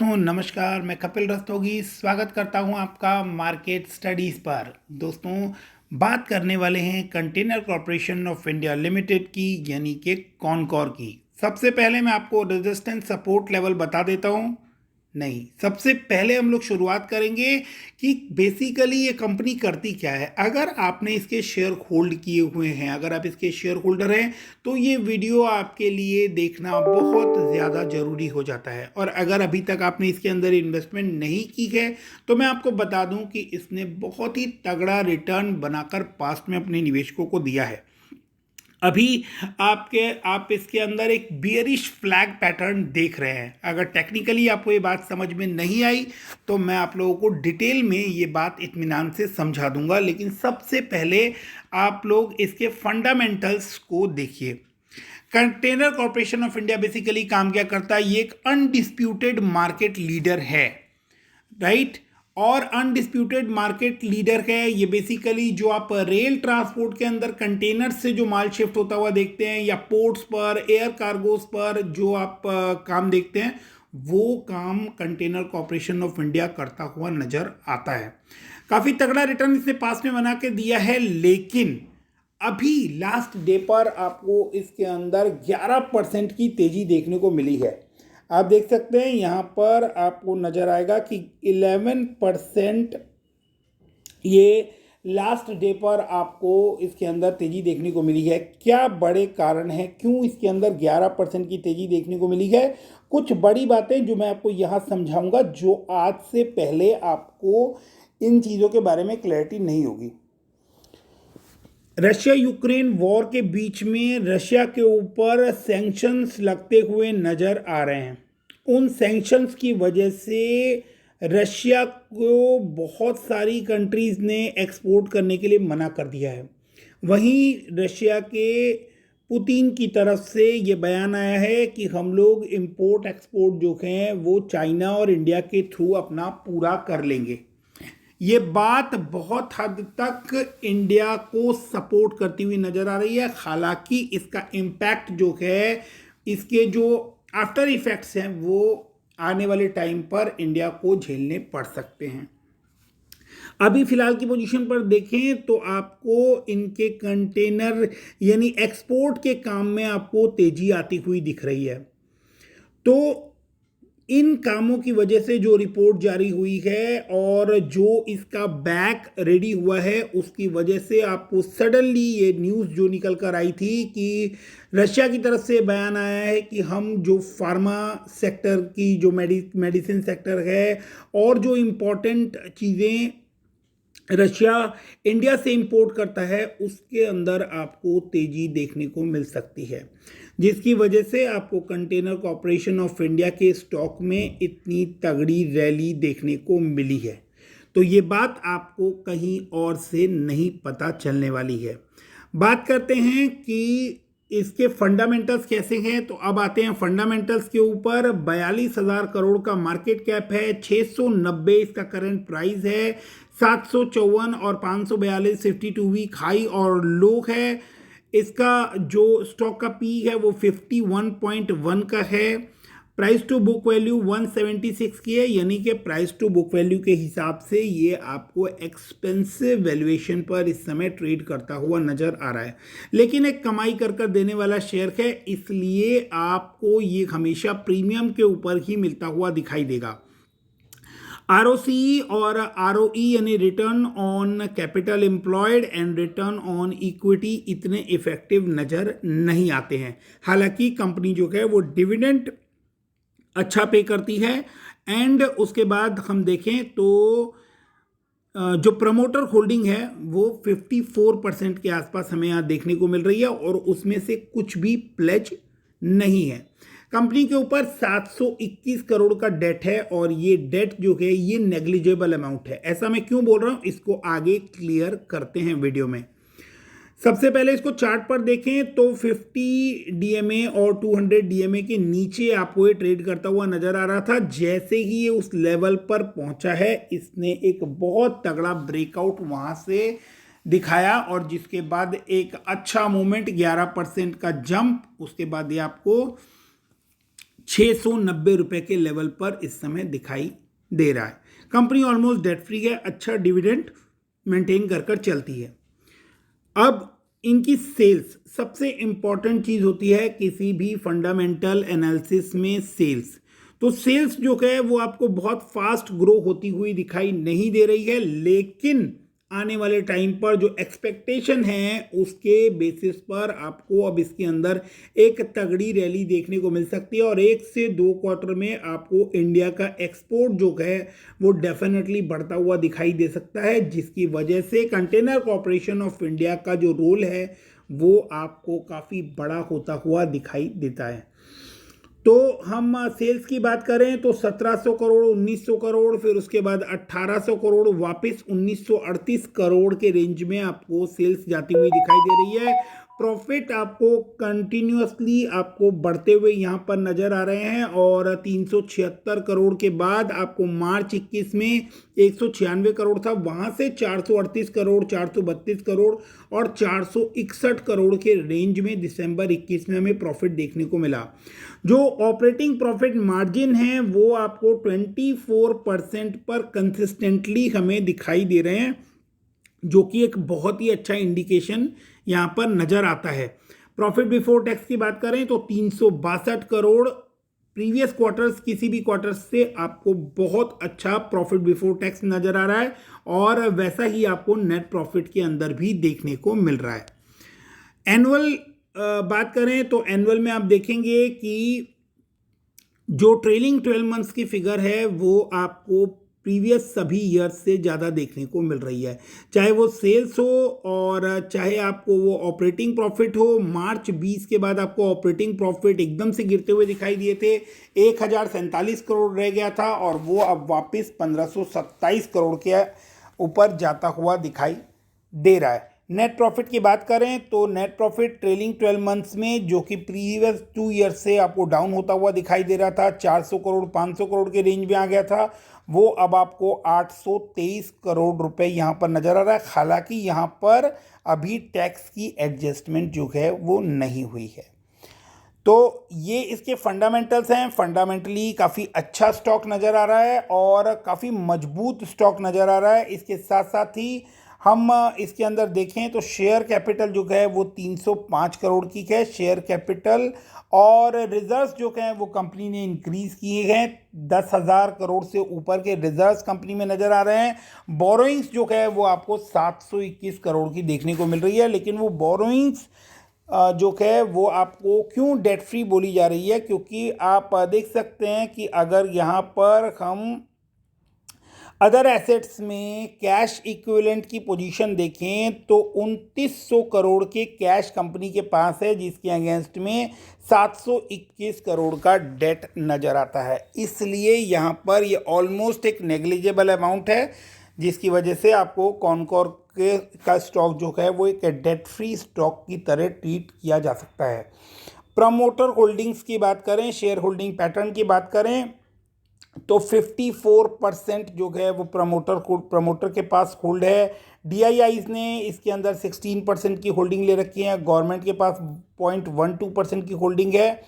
दोस्तों नमस्कार। मैं कपिल रस्तोगी स्वागत करता हूं आपका मार्केट स्टडीज़ पर। दोस्तों बात करने वाले हैं container corporation of India limited की, यानी कि कॉनकॉर की। सबसे पहले मैं आपको रेजिस्टेंस सपोर्ट लेवल बता देता हूं। नहीं, सबसे पहले हम लोग शुरुआत करेंगे कि बेसिकली ये कंपनी करती क्या है। अगर आपने इसके शेयर होल्ड किए हुए हैं, अगर आप इसके शेयर होल्डर हैं, तो ये वीडियो आपके लिए देखना बहुत ज़्यादा ज़रूरी हो जाता है। और अगर अभी तक आपने इसके अंदर इन्वेस्टमेंट नहीं की है, तो मैं आपको बता दूं कि इसने बहुत ही तगड़ा रिटर्न बनाकर पास्ट में अपने निवेशकों को दिया है। अभी आप इसके अंदर एक बियरिश फ्लैग पैटर्न देख रहे हैं। अगर टेक्निकली आपको ये बात समझ में नहीं आई तो मैं आप लोगों को डिटेल में ये बात इत्मीनान से समझा दूंगा, लेकिन सबसे पहले आप लोग इसके फंडामेंटल्स को देखिए। Container corporation of India basically काम क्या करता है? ये एक अनडिस्प्यूटेड मार्केट लीडर है, राइट। और अनडिस्प्यूटेड मार्केट लीडर है ये। बेसिकली जो आप रेल ट्रांसपोर्ट के अंदर कंटेनर से जो माल शिफ्ट होता हुआ देखते हैं, या पोर्ट्स पर, एयर कार्गोस पर जो आप काम देखते हैं, वो काम कंटेनर कॉरपोरेशन ऑफ इंडिया करता हुआ नजर आता है। काफी तगड़ा रिटर्न इसने पास में बना के दिया है, लेकिन अभी लास्ट डे पर आपको इसके अंदर 11% की तेजी देखने को मिली है। आप देख सकते हैं यहाँ पर आपको नजर आएगा कि 11% ये लास्ट डे पर आपको इसके अंदर तेजी देखने को मिली है। क्या बड़े कारण हैं क्यों इसके अंदर 11% की तेजी देखने को मिली है? कुछ बड़ी बातें जो मैं आपको यहाँ समझाऊंगा, जो आज से पहले आपको इन चीज़ों के बारे में क्लैरिटी नहीं होगी। रशिया यूक्रेन वॉर के बीच में रशिया के ऊपर सैंक्शंस लगते हुए नजर आ रहे हैं। उन सैंक्शंस की वजह से रशिया को बहुत सारी कंट्रीज़ ने एक्सपोर्ट करने के लिए मना कर दिया है। वहीं रशिया के पुतिन की तरफ से ये बयान आया है कि हम लोग इंपोर्ट एक्सपोर्ट जो हैं वो चाइना और इंडिया के थ्रू अपना पूरा कर लेंगे। ये बात बहुत हद तक इंडिया को सपोर्ट करती हुई नजर आ रही है। हालांकि इसका इम्पैक्ट जो है, इसके जो आफ्टर इफेक्ट्स हैं, वो आने वाले टाइम पर इंडिया को झेलने पड़ सकते हैं। अभी फिलहाल की पोजीशन पर देखें तो आपको इनके कंटेनर यानी एक्सपोर्ट के काम में आपको तेजी आती हुई दिख रही है। तो इन कामों की वजह से जो रिपोर्ट जारी हुई है और जो इसका बैक रेडी हुआ है, उसकी वजह से आपको सडनली ये न्यूज़ जो निकल कर आई थी कि रशिया की तरफ से बयान आया है कि हम जो फार्मा सेक्टर की जो मेडिसिन सेक्टर है और जो इम्पोर्टेंट चीज़ें रशिया इंडिया से इंपोर्ट करता है, उसके अंदर आपको तेजी देखने को मिल सकती है, जिसकी वजह से आपको कंटेनर कॉरपोरेशन ऑफ इंडिया के स्टॉक में इतनी तगड़ी रैली देखने को मिली है। तो ये बात आपको कहीं और से नहीं पता चलने वाली है। बात करते हैं कि इसके फंडामेंटल्स कैसे हैं, तो अब आते हैं फंडामेंटल्स के ऊपर। 42,000 करोड़ का मार्केट कैप है, 690 इसका करंट प्राइस है, 754 और 542 52 वीक हाई और लो है। इसका जो स्टॉक का पी है वो 51.1 का है। प्राइस टू बुक वैल्यू 176 की है, यानी कि प्राइस टू बुक वैल्यू के हिसाब से ये आपको एक्सपेंसिव वैल्यूएशन पर इस समय ट्रेड करता हुआ नजर आ रहा है। लेकिन एक कमाई कर देने वाला शेयर है, इसलिए आपको ये हमेशा प्रीमियम के ऊपर ही मिलता हुआ दिखाई देगा। आरओसी और आरओई यानी return on capital employed and return on equity इतने इफेक्टिव नज़र नहीं आते हैं। हालांकि कंपनी जो है वो डिविडेंड अच्छा पे करती है। एंड उसके बाद हम देखें तो जो प्रमोटर होल्डिंग है वो 54% के आसपास हमें यहाँ देखने को मिल रही है, और उसमें से कुछ भी प्लेज नहीं है। कंपनी के ऊपर 721 करोड़ का डेट है, और ये डेट जो है ये नेग्लिजिबल अमाउंट है। ऐसा मैं क्यों बोल रहा हूँ, इसको आगे क्लियर करते हैं वीडियो में। सबसे पहले इसको चार्ट पर देखें तो 50 डीएमए और 200 डीएमए के नीचे आपको ये ट्रेड करता हुआ नजर आ रहा था। जैसे ही ये उस लेवल पर पहुंचा है, इसने एक बहुत तगड़ा ब्रेकआउट वहां से दिखाया, और जिसके बाद एक अच्छा मूवमेंट 11% का जंप, उसके बाद ये आपको ₹690 के लेवल पर इस समय दिखाई दे रहा है। कंपनी ऑलमोस्ट डेट फ्री है, अच्छा डिविडेंड मेंटेन कर चलती है। अब इनकी सेल्स, सबसे इंपॉर्टेंट चीज होती है किसी भी फंडामेंटल एनालिसिस में सेल्स। तो सेल्स जो है वो आपको बहुत फास्ट ग्रो होती हुई दिखाई नहीं दे रही है, लेकिन आने वाले टाइम पर जो एक्सपेक्टेशन है उसके बेसिस पर आपको अब इसके अंदर एक तगड़ी रैली देखने को मिल सकती है और 1 से 2 क्वार्टर में आपको इंडिया का एक्सपोर्ट जो है वो डेफिनेटली बढ़ता हुआ दिखाई दे सकता है, जिसकी वजह से कंटेनर कॉर्पोरेशन ऑफ इंडिया का जो रोल है वो आपको काफ़ी बड़ा होता हुआ दिखाई देता है। तो हम सेल्स की बात करें तो 1700 करोड़, 1900 करोड़, फिर उसके बाद 1800 करोड़, वापस 1938 करोड़ के रेंज में आपको सेल्स जाती हुई दिखाई दे रही है। प्रॉफिट आपको कंटिन्यूअसली आपको बढ़ते हुए यहाँ पर नजर आ रहे हैं और 376 करोड़ के बाद आपको मार्च 21 में 196 करोड़ था, वहाँ से 438 करोड़, 432 करोड़ और 461 करोड़ के रेंज में दिसंबर 21 में हमें प्रॉफिट देखने को मिला। जो ऑपरेटिंग प्रॉफिट मार्जिन है वो आपको 24% पर कंसिस्टेंटली हमें दिखाई दे रहे हैं, जो कि एक बहुत ही अच्छा इंडिकेशन यहाँ पर नजर आता है। प्रॉफिट बिफोर टैक्स की बात करें तो 362 करोड़, प्रीवियस क्वार्टर्स किसी भी क्वार्टर से आपको बहुत अच्छा प्रॉफिट बिफोर टैक्स नजर आ रहा है और वैसा ही आपको नेट प्रॉफिट के अंदर भी देखने को मिल रहा है। एनुअल बात करें तो एनुअल में आप देखेंगे कि जो ट्रेलिंग 12 मंथ्स की फिगर है वो आपको प्रीवियस सभी ईयर्स से ज़्यादा देखने को मिल रही है, चाहे वो सेल्स हो और चाहे आपको वो ऑपरेटिंग प्रॉफिट हो। मार्च 20 के बाद आपको ऑपरेटिंग प्रॉफिट एकदम से गिरते हुए दिखाई दिए थे, 1047 करोड़ रह गया था और वो अब वापस 1527 करोड़ के ऊपर जाता हुआ दिखाई दे रहा है। नेट प्रॉफिट की बात करें तो नेट प्रॉफिट ट्रेलिंग 12 मंथ्स में, जो कि प्रीवियस 2 ईयर से आपको डाउन होता हुआ दिखाई दे रहा था, 400 करोड़ 500 करोड़ के रेंज में आ गया था, वो अब आपको 823 करोड़ रुपए यहाँ पर नजर आ रहा है। हालांकि यहाँ पर अभी टैक्स की एडजस्टमेंट जो है वो नहीं हुई है। तो ये इसके फंडामेंटल्स हैं। फंडामेंटली काफ़ी अच्छा स्टॉक नज़र आ रहा है और काफ़ी मजबूत स्टॉक नज़र आ रहा है। इसके साथ साथ ही हम इसके अंदर देखें तो शेयर कैपिटल जो है वो 305 करोड़ की है शेयर कैपिटल, और रिजर्व्स जो हैं वो कंपनी ने इंक्रीज किए हैं, 10,000 करोड़ से ऊपर के रिजर्व्स कंपनी में नज़र आ रहे हैं। बोरोइंग्स जो है वो आपको 721 करोड़ की देखने को मिल रही है, लेकिन वो बोरोइंग्स जो है वो आपको क्यों डेट फ्री बोली जा रही है, क्योंकि आप देख सकते हैं कि अगर यहाँ पर हम अदर एसेट्स में कैश इक्विवेलेंट की पोजीशन देखें तो 2900 करोड़ के कैश कंपनी के पास है, जिसके अगेंस्ट में 721 करोड़ का डेट नज़र आता है। इसलिए यहाँ पर ये ऑलमोस्ट एक नेग्लिजिबल अमाउंट है, जिसकी वजह से आपको कॉनकोर का स्टॉक जो है वो एक डेट फ्री स्टॉक की तरह ट्रीट किया जा सकता है। प्रमोटर होल्डिंग्स की बात करें, शेयर होल्डिंग पैटर्न की बात करें तो 54% जो है वो प्रमोटर के पास होल्ड है। डीआईआईज ने इसके अंदर 16% की होल्डिंग ले रखी है, गवर्नमेंट के पास 0.12% की होल्डिंग है।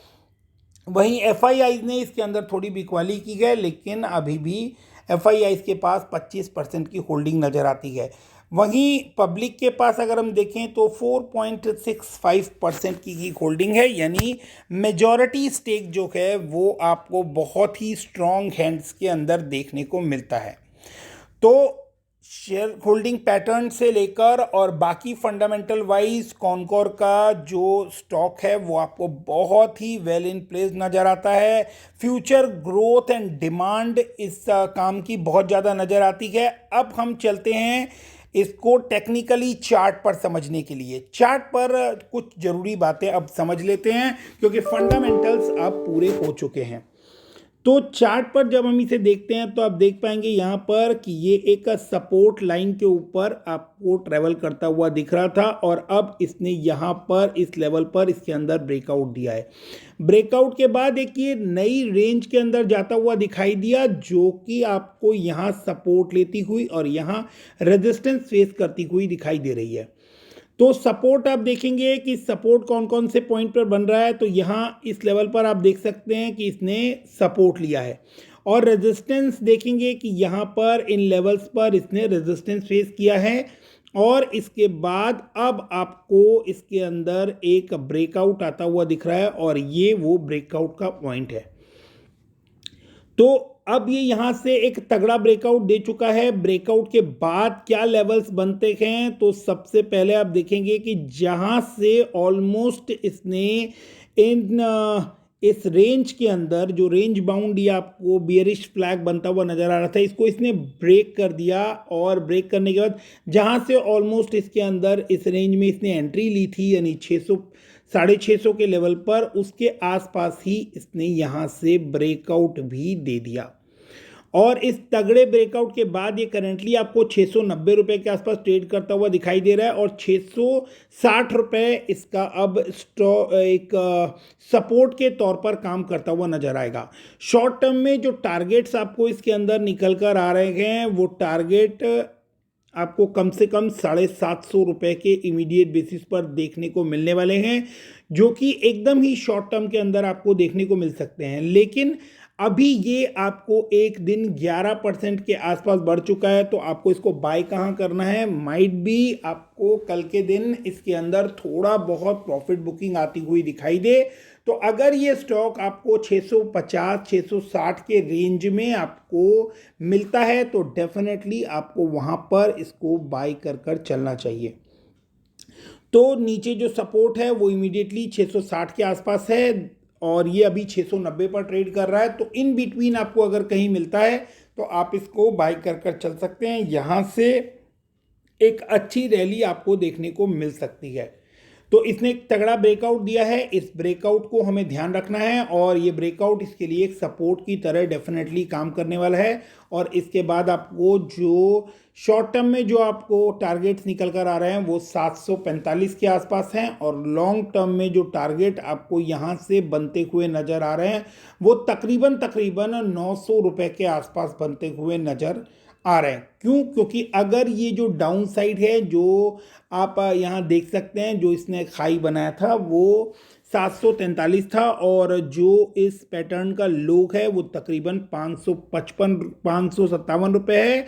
वहीं एफआईआईज ने इसके अंदर थोड़ी बिकवाली की है, लेकिन अभी भी एफआईआईज के पास 25% की होल्डिंग नज़र आती है। वहीं पब्लिक के पास अगर हम देखें तो 4.65% की होल्डिंग है, यानी मेजॉरिटी स्टेक जो है वो आपको बहुत ही स्ट्रॉन्ग हैंड्स के अंदर देखने को मिलता है। तो शेयर होल्डिंग पैटर्न से लेकर और बाकी फंडामेंटल वाइज कॉनकोर का जो स्टॉक है वो आपको बहुत ही वेल इन प्लेस नज़र आता है। फ्यूचर ग्रोथ एंड डिमांड इस काम की बहुत ज़्यादा नज़र आती है। अब हम चलते हैं इसको टेक्निकली चार्ट पर समझने के लिए। चार्ट पर कुछ ज़रूरी बातें अब समझ लेते हैं, क्योंकि फंडामेंटल्स अब पूरे हो चुके हैं। तो चार्ट पर जब हम इसे देखते हैं तो आप देख पाएंगे यहाँ पर कि ये एक सपोर्ट लाइन के ऊपर आपको ट्रेवल करता हुआ दिख रहा था और अब इसने यहाँ पर इस लेवल पर इसके अंदर ब्रेकआउट दिया है। ब्रेकआउट के बाद एक ये नई रेंज के अंदर जाता हुआ दिखाई दिया, जो कि आपको यहाँ सपोर्ट लेती हुई और यहाँ रेजिस्टेंस फेस करती हुई दिखाई दे रही है। तो सपोर्ट आप देखेंगे कि सपोर्ट कौन कौन से पॉइंट पर बन रहा है। तो यहाँ इस लेवल पर आप देख सकते हैं कि इसने सपोर्ट लिया है, और रेजिस्टेंस देखेंगे कि यहाँ पर इन लेवल्स पर इसने रेजिस्टेंस फेस किया है, और इसके बाद अब आपको इसके अंदर एक ब्रेकआउट आता हुआ दिख रहा है, और ये वो ब्रेकआउट का पॉइंट है। तो अब ये यहाँ से एक तगड़ा ब्रेकआउट दे चुका है। ब्रेकआउट के बाद क्या लेवल्स बनते हैं, तो सबसे पहले आप देखेंगे कि जहाँ से ऑलमोस्ट इसने इस रेंज के अंदर जो रेंज बाउंड या आपको बियरिश फ्लैग बनता हुआ नजर आ रहा था, इसको इसने ब्रेक कर दिया, और ब्रेक करने के बाद जहाँ से ऑलमोस्ट इसके अंदर इस रेंज में इसने एंट्री ली थी, यानी 600 650 के लेवल पर, उसके आसपास ही इसने यहाँ से ब्रेकआउट भी दे दिया। और इस तगड़े ब्रेकआउट के बाद ये करंटली आपको 690 रुपये के आसपास ट्रेड करता हुआ दिखाई दे रहा है, और 660 रुपये इसका अब एक सपोर्ट के तौर पर काम करता हुआ नजर आएगा। शॉर्ट टर्म में जो टारगेट्स आपको इसके अंदर निकल कर आ रहे हैं, वो टारगेट आपको कम से कम 750 रुपये के इमीडिएट बेसिस पर देखने को मिलने वाले हैं, जो कि एकदम ही शॉर्ट टर्म के अंदर आपको देखने को मिल सकते हैं। लेकिन अभी ये आपको एक दिन 11% के आसपास बढ़ चुका है, तो आपको इसको बाय कहाँ करना है। माइट भी आपको कल के दिन इसके अंदर थोड़ा बहुत प्रॉफिट बुकिंग आती हुई दिखाई दे। तो अगर ये स्टॉक आपको 650 660 के रेंज में आपको मिलता है, तो डेफिनेटली आपको वहाँ पर इसको बाय कर चलना चाहिए। तो नीचे जो सपोर्ट है वो इमीडिएटली 660 के आसपास है, और ये अभी 690 पर ट्रेड कर रहा है। तो इन बिटवीन आपको अगर कहीं मिलता है तो आप इसको बाय कर चल सकते हैं। यहाँ से एक अच्छी रैली आपको देखने को मिल सकती है। तो इसने एक तगड़ा ब्रेकआउट दिया है, इस ब्रेकआउट को हमें ध्यान रखना है, और ये ब्रेकआउट इसके लिए एक सपोर्ट की तरह डेफिनेटली काम करने वाला है। और इसके बाद आपको जो शॉर्ट टर्म में जो आपको टारगेट्स निकल कर आ रहे हैं वो 745 के आसपास हैं, और लॉन्ग टर्म में जो टारगेट आपको यहाँ से बनते हुए नज़र आ रहे हैं वो तकरीबन 900 रुपये के आसपास बनते हुए नज़र आ रहे हैं। क्यों? क्योंकि अगर ये जो डाउन साइड है, जो आप यहाँ देख सकते हैं, जो इसने हाई बनाया था वो 743 था, और जो इस पैटर्न का लो है वो तकरीबन 557 रुपये है।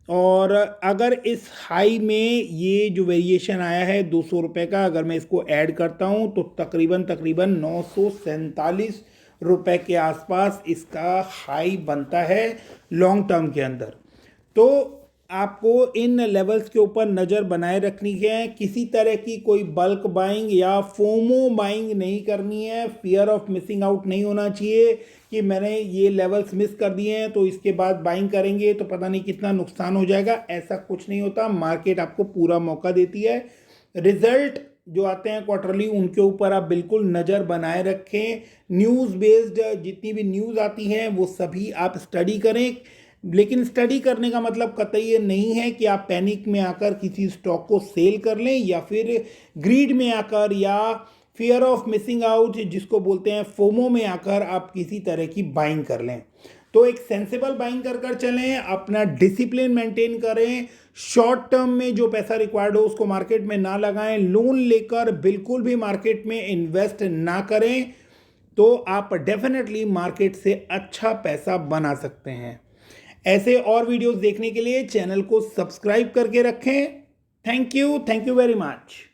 और अगर इस हाई में ये जो वेरिएशन आया है 200 रुपये का, अगर मैं इसको ऐड करता हूँ तो तकरीबन 947 रुपये के आसपास इसका हाई बनता है लॉन्ग टर्म के अंदर। तो आपको इन लेवल्स के ऊपर नज़र बनाए रखनी है। किसी तरह की कोई बल्क बाइंग या फोमो बाइंग नहीं करनी है। फियर ऑफ मिसिंग आउट नहीं होना चाहिए कि मैंने ये लेवल्स मिस कर दिए हैं तो इसके बाद बाइंग करेंगे तो पता नहीं कितना नुकसान हो जाएगा। ऐसा कुछ नहीं होता। मार्केट आपको पूरा मौका देती है। रिजल्ट जो आते हैं क्वार्टरली, उनके ऊपर आप बिल्कुल नज़र बनाए रखें। न्यूज़ बेस्ड जितनी भी न्यूज़ आती हैं वो सभी आप स्टडी करें, लेकिन स्टडी करने का मतलब कतई ये नहीं है कि आप पैनिक में आकर किसी स्टॉक को सेल कर लें, या फिर ग्रीड में आकर, या फियर ऑफ मिसिंग आउट जिसको बोलते हैं फोमो में आकर आप किसी तरह की बाइंग कर लें। तो एक सेंसेबल बाइंग कर चलें, अपना डिसिप्लिन मेंटेन करें। शॉर्ट टर्म में जो पैसा रिक्वायर्ड हो उसको मार्केट में ना लगाएं। लोन लेकर बिल्कुल भी मार्केट में इन्वेस्ट ना करें, तो आप डेफिनेटली मार्केट से अच्छा पैसा बना सकते हैं। ऐसे और वीडियोस देखने के लिए चैनल को सब्सक्राइब करके रखें। Thank you very much.